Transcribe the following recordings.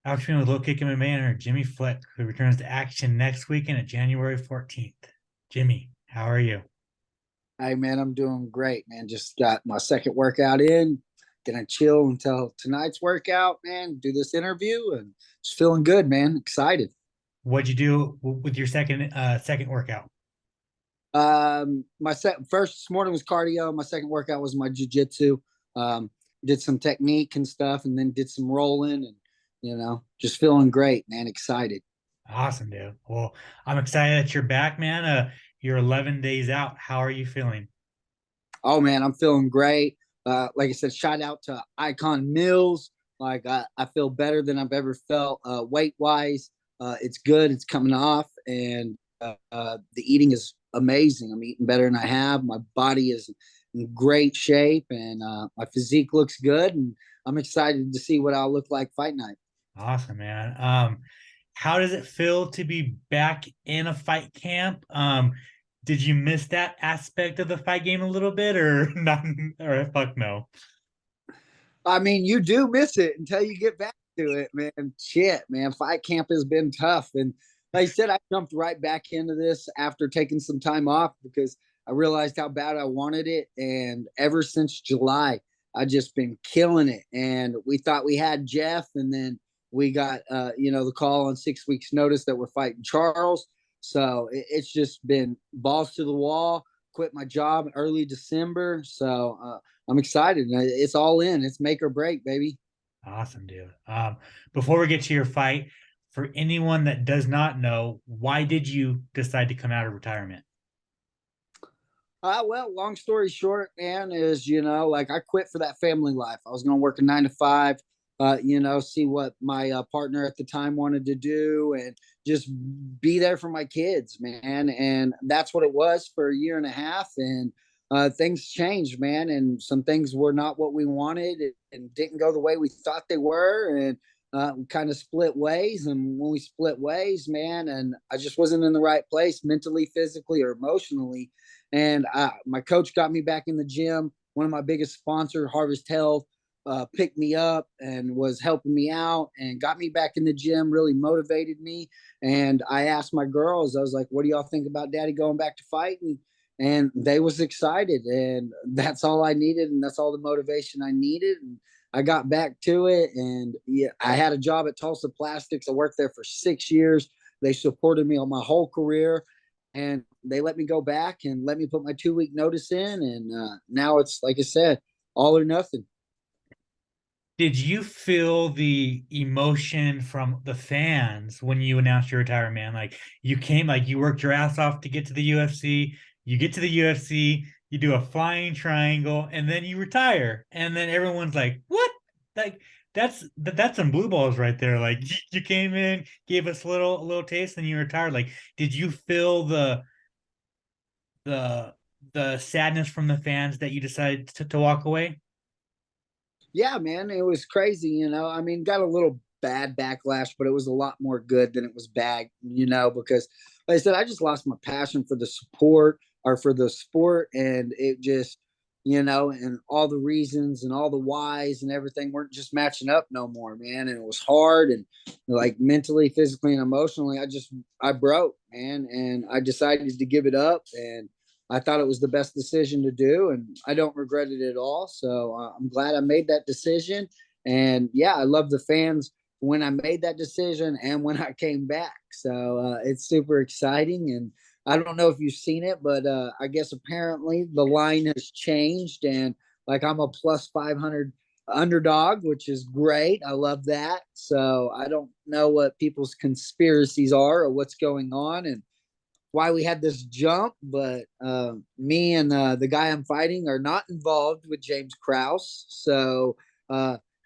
Alex Behunin of LowKick MMA and Jimmy Flick, who returns to action next weekend at January 14th. Jimmy, how are you? Hey man, I'm doing great, man. Just got my second workout in. Gonna chill until tonight's workout, man. Do this interview and just feeling good, man. Excited. What'd you do with your second workout? My first this morning was cardio. My second workout was my jujitsu. Um, did some technique and stuff, and then did some rolling, and just feeling great, man. Excited. Awesome, dude. Well, I'm excited that you're back, man. You're 11 days out. How are you feeling? Oh man, I'm feeling great. Like I said, shout out to Icon Mills. Like I feel better than I've ever felt weight wise. It's good. It's coming off, and the eating is amazing. I'm eating better than I have. My body is in great shape, and my physique looks good. And I'm excited to see what I'll look like fight night. Awesome, man. How does it feel to be back in a fight camp? Did you miss that aspect of the fight game a little bit, or not? Or fuck no? I mean, you do miss it until you get back to it, man. Shit, man. Fight camp has been tough. And like I said, I jumped right back into this after taking some time off because I realized how bad I wanted it. And ever since July, I just been killing it. And we thought we had Jeff, and then we got the call on 6 weeks notice that we're fighting Charles. So it's just been balls to the wall. Quit my job early December. So I'm excited. It's all in. It's make or break, baby. Awesome, dude. Before we get to your fight, for anyone that does not know, why did you decide to come out of retirement? Well, long story short, man, is like I quit for that family life. I was going to work a 9 to 5, see what my partner at the time wanted to do, and just be there for my kids, man. And that's what it was for a year and a half. And things changed, man, and some things were not what we wanted, and didn't go the way we thought they were, and we kind of split ways. And when we split ways, man, and I just wasn't in the right place mentally, physically, or emotionally. And my coach got me back in the gym. One of my biggest sponsors, Harvest Health, picked me up and was helping me out and got me back in the gym, really motivated me. And I asked my girls, I was like, what do y'all think about daddy going back to fighting? And they was excited. And that's all I needed. And that's all the motivation I needed. And I got back to it. And yeah, I had a job at Tulsa Plastics. I worked there for 6 years. They supported me on my whole career, and they let me go back and let me put my 2 week notice in. And now it's, like I said, all or nothing. Did you feel the emotion from the fans when you announced your retirement, man? Like you worked your ass off to get to the UFC. You get to the UFC, you do a flying triangle, and then you retire. And then everyone's like, "What?" Like that's some blue balls right there. Like you came in, gave us a little taste, and you retired. Like, did you feel the the sadness from the fans that you decided to walk away? Yeah, man, it was crazy. I mean, got a little bad backlash, but it was a lot more good than it was bad, because like I said, I just lost my passion for the support or for the sport. And it just, and all the reasons and all the whys and everything weren't just matching up no more, man. And it was hard, and like mentally, physically, and emotionally, I broke, man. And I decided to give it up. And I thought it was the best decision to do, and I don't regret it at all. So I'm glad I made that decision. And yeah, I love the fans when I made that decision and when I came back. So it's super exciting. And I don't know if you've seen it, but I guess apparently the line has changed, and like I'm a plus 500 underdog, which is great. I love that. So I don't know what people's conspiracies are or what's going on, and why we had this jump, but me and the guy I'm fighting are not involved with James Krause. So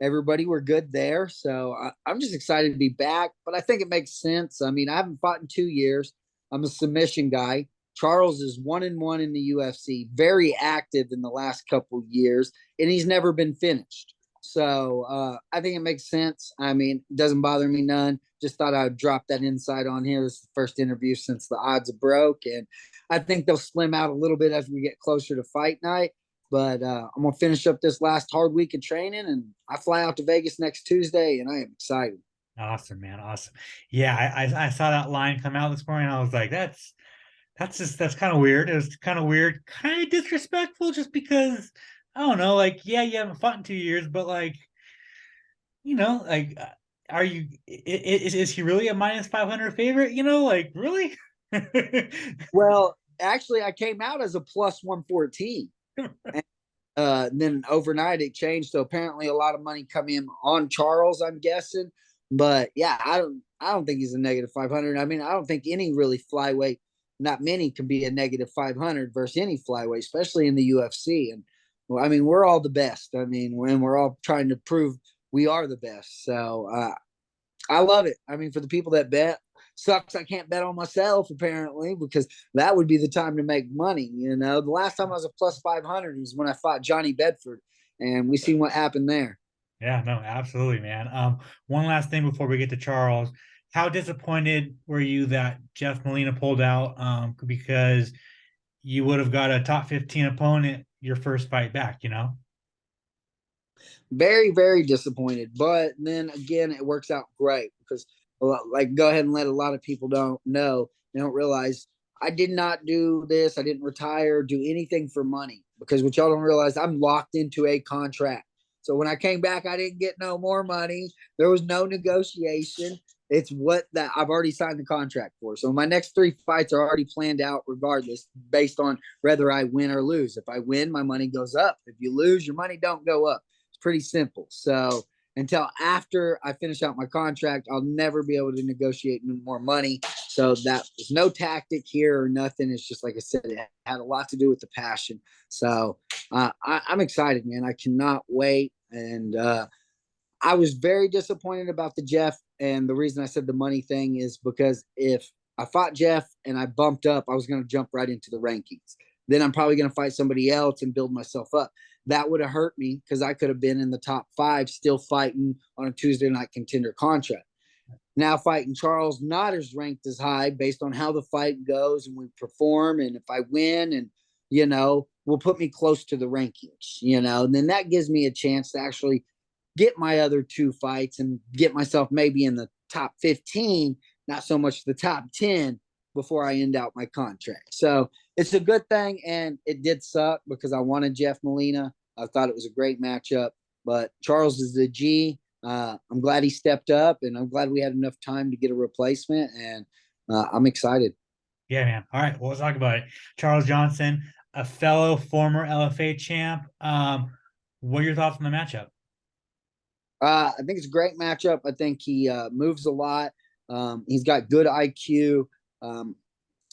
everybody, we're good there. So I'm just excited to be back, but I think it makes sense. I mean, I haven't fought in 2 years. I'm a submission guy. Charles is 1-1 in the UFC, very active in the last couple years, and he's never been finished. So I think it makes sense. I mean, it doesn't bother me none. Just thought I'd drop that insight on here. This is the first interview since the odds are broke, and I think they'll slim out a little bit as we get closer to fight night. But I'm gonna finish up this last hard week of training, and I fly out to Vegas next Tuesday, and I am excited. Awesome, man. Awesome. Yeah, I saw that line come out this morning. I was like, that's kind of weird. It was kind of weird, kind of disrespectful, just because I don't know. Like, yeah, you haven't fought in 2 years, but like, like, are you? Is he really a minus 500 favorite? Like, really? Well, actually, I came out as a plus 114. And then overnight it changed. So apparently a lot of money come in on Charles, I'm guessing. But yeah, I don't think he's a negative 500. I mean, I don't think any really flyweight, not many can be a negative 500 versus any flyweight, especially in the UFC. And well, I mean, we're all the best. I mean, when we're all trying to prove we are the best. So I love it. I mean, for the people that bet, sucks I can't bet on myself apparently, because that would be the time to make money. The last time I was a plus 500 was when I fought Johnny Bedford, and we seen what happened there. Yeah, no, absolutely, man. One last thing before we get to Charles. How disappointed were you that Jeff Molina pulled out? Because you would have got a top 15 opponent your first fight back? Very, very disappointed. But then again, it works out great because, like, go ahead and let a lot of people don't know, they don't realize I did not do this. I didn't retire, do anything for money, because what y'all don't realize, I'm locked into a contract. So when I came back, I didn't get no more money. There was no negotiation. It's what that I've already signed the contract for. So my next three fights are already planned out, regardless, based on whether I win or lose. If I win, my money goes up. If you lose, your money don't go up. It's pretty simple. So until after I finish out my contract, I'll never be able to negotiate more money. So that there's no tactic here or nothing. It's just like I said, it had a lot to do with the passion. So I'm excited, man. I cannot wait. And I was very disappointed about the Jeff. And the reason I said the money thing is because if I fought Jeff and I bumped up, I was going to jump right into the rankings. Then I'm probably going to fight somebody else and build myself up. That would have hurt me because I could have been in the top 5 still fighting on a Tuesday night contender contract. Now fighting Charles, not as ranked as high based on how the fight goes and we perform. And if I win, and, will put me close to the rankings, and then that gives me a chance to actually get my other 2 fights and get myself maybe in the top 15, not so much the top 10 before I end out my contract. So it's a good thing. And it did suck because I wanted Jeff Molina. I thought it was a great matchup, but Charles is the G. I'm glad he stepped up, and I'm glad we had enough time to get a replacement. And I'm excited. Yeah, man. All right, well, let's talk about it. Charles Johnson, a fellow former LFA champ. What are your thoughts on the matchup? I think it's a great matchup. I think he moves a lot. He's got good IQ. Um,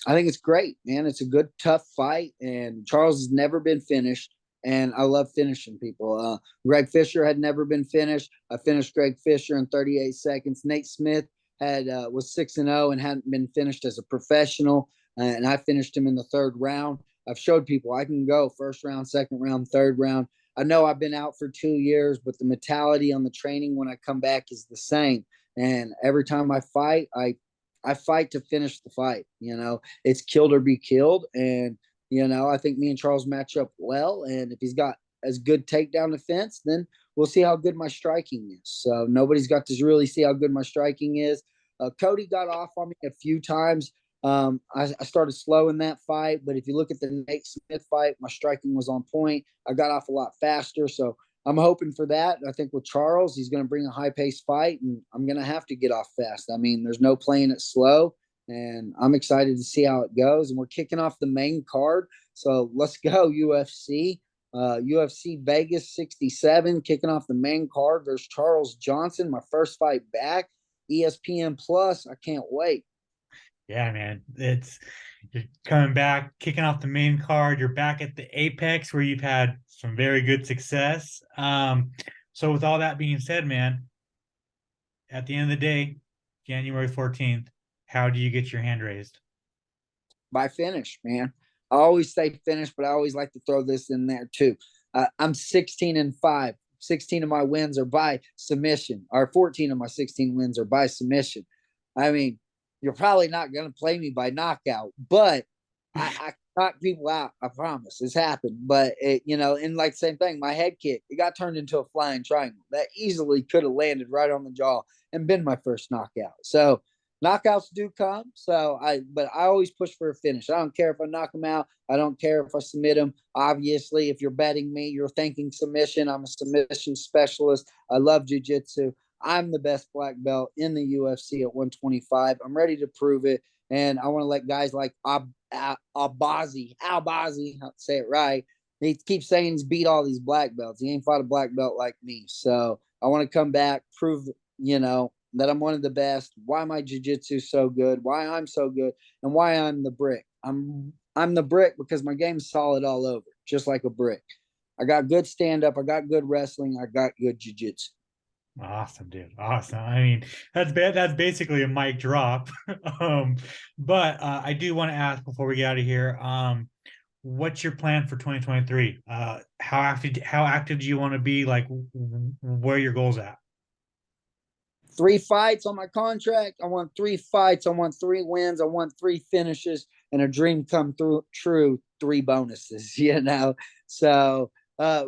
I think it's great, man. It's a good, tough fight, and Charles has never been finished. And I love finishing people. Greg Fisher had never been finished. I finished Greg Fisher in 38 seconds. Nate Smith had was 6-0 and hadn't been finished as a professional, and I finished him in the third round. I've showed people I can go first round, second round, third round. I know I've been out for 2 years, but the mentality on the training when I come back is the same. And every time I fight, I fight to finish the fight. It's killed or be killed. And, I think me and Charles match up well. And if he's got as good takedown defense, then we'll see how good my striking is. So nobody's got to really see how good my striking is. Cody got off on me a few times. I started slow in that fight, but if you look at the Nate Smith fight, my striking was on point. I got off a lot faster. So I'm hoping for that. I think with Charles, he's going to bring a high paced fight, and I'm going to have to get off fast. I mean, there's no playing it slow, and I'm excited to see how it goes. And we're kicking off the main card. So let's go, UFC. UFC Vegas 67, kicking off the main card. There's Charles Johnson, my first fight back. ESPN Plus. I can't wait. Yeah, man. You're coming back, kicking off the main card. You're back at the apex where you've had some very good success. So with all that being said, man, at the end of the day, January 14th, how do you get your hand raised? By finish, man. I always say finish, but I always like to throw this in there too. I'm 16-5. 16 of my wins are by submission, or 14 of my 16 wins are by submission. I mean, you're probably not going to play me by knockout, but I knock people out. I promise. It's happened. But it, and like same thing, my head kick, it got turned into a flying triangle. That easily could have landed right on the jaw and been my first knockout. So knockouts do come. But I always push for a finish. I don't care if I knock them out. I don't care if I submit them. Obviously, if you're betting me, you're thinking submission. I'm a submission specialist. I love jujitsu. I'm the best black belt in the UFC at 125. I'm ready to prove it. And I want to let guys like Albazi, I'll say it right. He keeps saying he's beat all these black belts. He ain't fought a black belt like me. So I want to come back, prove, that I'm one of the best, why my jiu-jitsu is so good, why I'm so good, and why I'm the brick. I'm the brick because my game's solid all over, just like a brick. I got good stand-up, I got good wrestling, I got good jiu-jitsu. Awesome, dude. Awesome. I mean, that's bad. That's basically a mic drop. um, but I do want to ask before we get out of here, what's your plan for 2023? How active do you want to be? Like, where are your goals at? 3 fights on my contract. I want 3 fights. I want 3 wins. I want 3 finishes and a dream come through true, 3 bonuses, So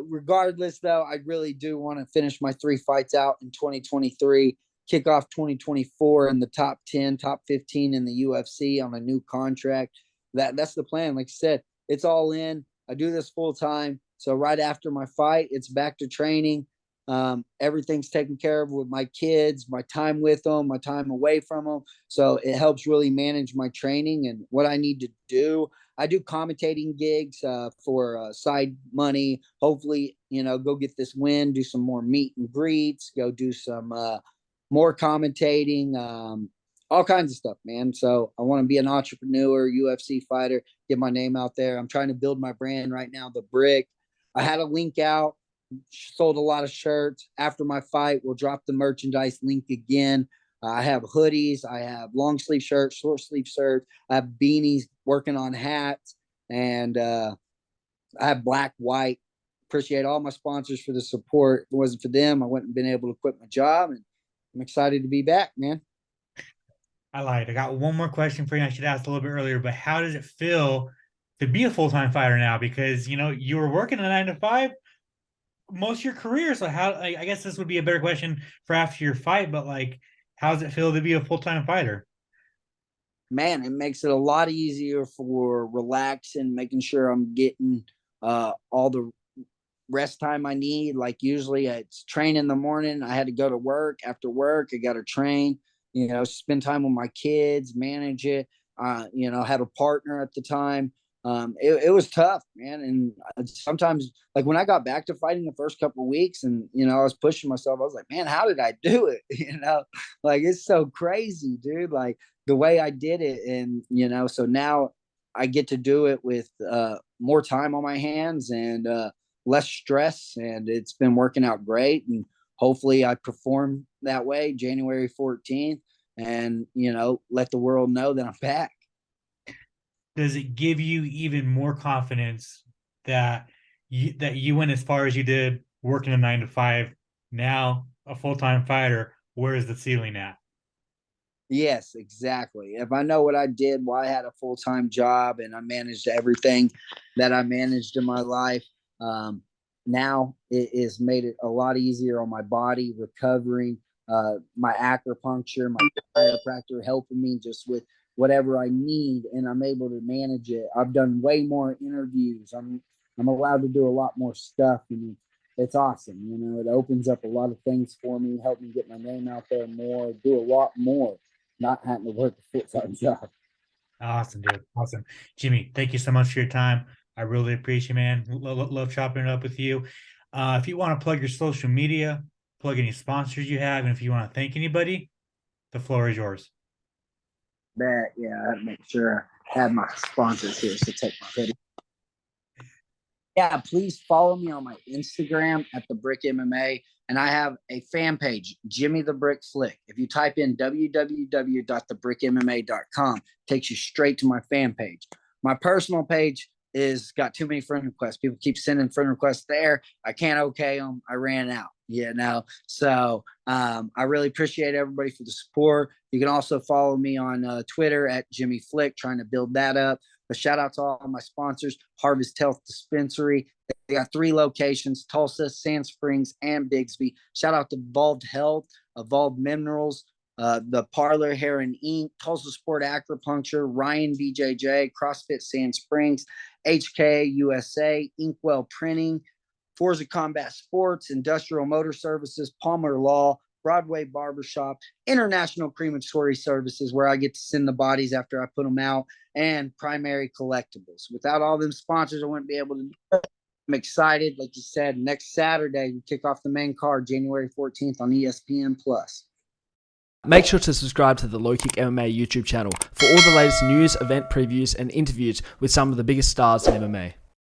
regardless though, I really do want to finish my 3 fights out in 2023, kick off 2024 in the top 10, top 15 in the UFC on a new contract. That's the plan. Like I said, it's all in. I do this full time. So right after my fight, it's back to training. Everything's taken care of with my kids, my time with them, my time away from them. So it helps really manage my training and what I need to do. I do commentating gigs for side money. Hopefully, go get this win, do some more meet and greets, go do some more commentating, all kinds of stuff, man. So I want to be an entrepreneur, UFC fighter, get my name out there. I'm trying to build my brand right now, The Brick. I had a link out, sold a lot of shirts. After my fight, we'll drop the merchandise link again. I have hoodies, I have long sleeve shirts, short sleeve shirts, I have beanies, working on hats, and I have black, white. Appreciate all my sponsors for the support. If it wasn't for them, I wouldn't have been able to quit my job. And I'm excited to be back, man. I lied. I got one more question for you. I should ask a little bit earlier, but how does it feel to be a full-time fighter now? Because you were working a 9 to 5 most of your career. So how? Like, I guess this would be a better question for after your fight. But like, how does it feel to be a full-time fighter? Man, it makes it a lot easier for relaxing, making sure I'm getting all the rest time I need. Like usually it's train in the morning. I had to go to work. After work, I got to train, spend time with my kids, manage it. Had a partner at the time. It was tough, man. And sometimes, like when I got back to fighting the first couple of weeks, and I was pushing myself. I was like, man, how did I do it? Like it's so crazy, dude. Like the way I did it, and so now I get to do it with more time on my hands and less stress, and it's been working out great. And hopefully, I perform that way January 14th, and let the world know that I'm back. Does it give you even more confidence that you went as far as you did working a 9 to 5? Now a full-time fighter, where is the ceiling at? Yes, exactly. If I know what I did, why I had a full time job and I managed everything that I managed in my life, now it has made it a lot easier on my body, recovering, my acupuncture, my chiropractor helping me just with whatever I need, and I'm able to manage it. I've done way more interviews. I'm allowed to do a lot more stuff, and it's awesome. It opens up a lot of things for me, help me get my name out there more, do a lot more, not having to work a full-time job. Awesome, dude. Awesome. Jimmy, thank you so much for your time. I really appreciate it, man. Love chopping it up with you. If you want to plug your social media, plug any sponsors you have, and if you want to thank anybody, the floor is yours. That, yeah, I make sure I have my sponsors here to take my hoodie. Yeah, please follow me on my Instagram at the Brick MMA. And I have a fan page, Jimmy the Brick Flick. If you type in www.thebrickmma.com, takes you straight to my fan page. My personal page is got too many friend requests. People keep sending friend requests there. I can't okay them. I ran out, So I really appreciate everybody for the support. You can also follow me on Twitter at Jimmy Flick, trying to build that up. But shout out to all my sponsors, Harvest Health Dispensary. They got 3 locations, Tulsa, Sand Springs, and Bigsby. Shout out to Evolved Health, Evolved Minerals, the Parlor Hair and Ink, Tulsa Sport Acupuncture, Ryan BJJ, CrossFit Sand Springs, HK USA, Inkwell Printing, Forza Combat Sports, Industrial Motor Services, Palmer Law, Broadway Barbershop, International Crematory Services, where I get to send the bodies after I put them out, and Primary Collectibles. Without all them sponsors, I wouldn't be able to do it. I'm excited. Like you said, next Saturday, we kick off the main card, January 14th on ESPN+. Make sure to subscribe to the LowKick MMA YouTube channel for all the latest news, event previews, and interviews with some of the biggest stars in MMA.